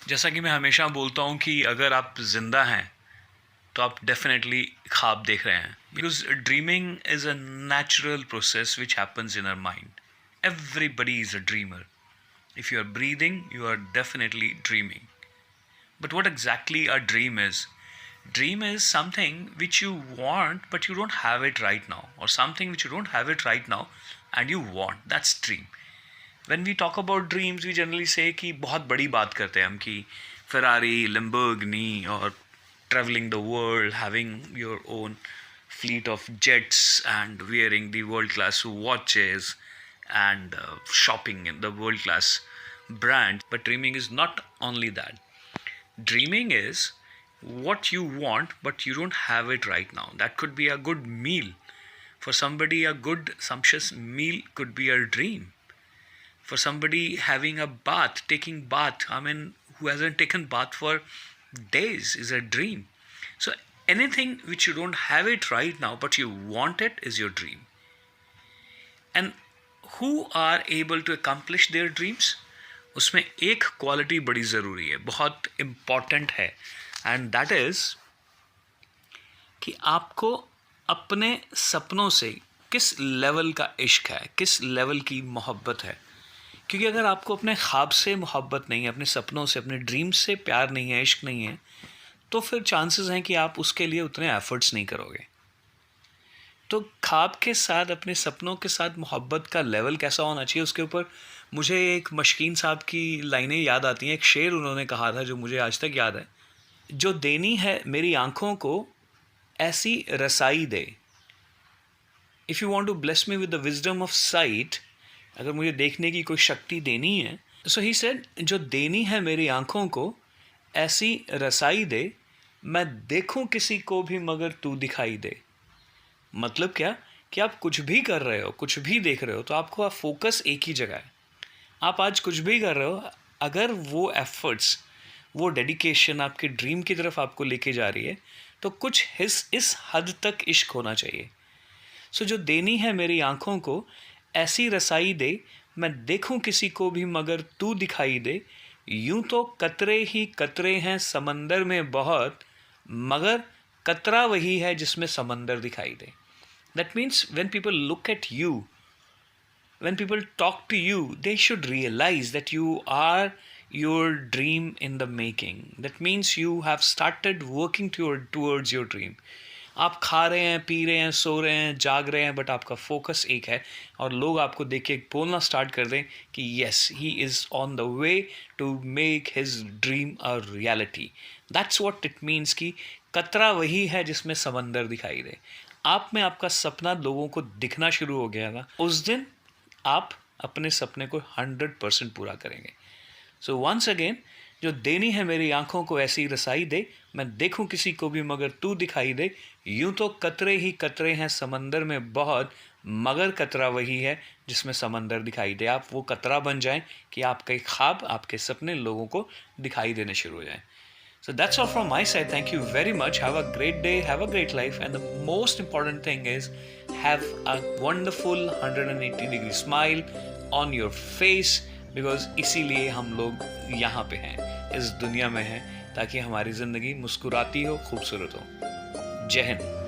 जैसा कि मैं हमेशा बोलता हूँ कि अगर आप ज़िंदा हैं तो आप डेफिनेटली ख्वाब देख रहे हैं, because dreaming is a natural process which happens in our mind. Everybody is a dreamer. If you are breathing, you are definitely dreaming. But what exactly a dream is? Dream is something which you want but you don't have it right now, or something which you don't have it right now and you want. That's dream. When we talk about dreams, we generally say कि बहुत बड़ी बात करते हैं हम कि Ferrari, Lamborghini, or traveling the world, having your own fleet of jets and wearing the world class watches and shopping in the world class brand. But dreaming is not only that. Dreaming is what you want but you don't have it right now. That could be a good meal. For somebody, a good sumptuous meal could be a dream. For somebody, having a bath, taking bath, I mean, who hasn't taken bath for days, is a dream. So anything which you don't have it right now but you want it is your dream. And who are able to accomplish their dreams? उसमें एक quality बड़ी ज़रूरी है, बहुत important है, and that is कि आपको अपने सपनों से किस लेवल का इश्क है, किस लेवल की मोहब्बत है. क्योंकि अगर आपको अपने ख्वाब से मोहब्बत नहीं है, अपने सपनों से, अपने ड्रीम से प्यार नहीं है, इश्क नहीं है, तो फिर चांसेस हैं कि आप उसके लिए उतने एफर्ट्स नहीं करोगे. तो ख्वाब के साथ, अपने सपनों के साथ मोहब्बत का लेवल कैसा होना चाहिए, उसके ऊपर मुझे एक मशकीन साहब की लाइनें याद आती हैं. एक शेर उन्होंने कहा था जो मुझे आज तक याद है. जो देनी है मेरी आँखों को ऐसी रसाई दे. If you want to bless me with the wisdom of sight, अगर मुझे देखने की कोई शक्ति देनी है, सो ही सेड, जो देनी है मेरी आँखों को ऐसी रसाई दे, मैं देखूं किसी को भी मगर तू दिखाई दे. मतलब क्या कि आप कुछ भी कर रहे हो, कुछ भी देख रहे हो, तो आपको फोकस एक ही जगह है. आप आज कुछ भी कर रहे हो, अगर वो एफर्ट्स, वो डेडिकेशन आपके ड्रीम की तरफ आपको लेके जा रही है, तो कुछ इस हद तक इश्क होना चाहिए. सो जो देनी है मेरी आँखों को ऐसी रसाई दे, मैं देखूं किसी को भी मगर तू दिखाई दे. यूं तो कतरे ही कतरे हैं समंदर में बहुत, मगर कतरा वही है जिसमें समंदर दिखाई दे. That means when people look at you, when people talk to you, they should realize that you are your dream in the making. That means you have started working towards your dream. आप खा रहे हैं, P रहे हैं, सो रहे हैं, जाग रहे हैं, बट आपका फोकस एक है, और लोग आपको देख के बोलना स्टार्ट कर दें कि yes, he is on the way to make his dream a reality. That's what it means कि कतरा वही है जिसमें समंदर दिखाई दे. आप में आपका सपना लोगों को दिखना शुरू हो गया ना, उस दिन आप अपने सपने को 100% पूरा करेंगे. सो वंस अगेन, जो देनी है मेरी आंखों को ऐसी रसाई दे, मैं देखूं किसी को भी मगर तू दिखाई दे. यूं तो कतरे ही कतरे हैं समंदर में बहुत, मगर कतरा वही है जिसमें समंदर दिखाई दे. आप वो कतरा बन जाएं कि आपके ख्वाब, आपके सपने लोगों को दिखाई देने शुरू हो जाएं. So that's all from my side. Thank you very much. Have a great day. Have a great life. And the most important thing is have a wonderful 180-degree smile on your face, because इसीलिए हम लोग यहाँ पे हैं, इस दुनिया में हैं, ताकि हमारी ज़िंदगी मुस्कुराती हो, खूबसूरत हो. जय हिंद.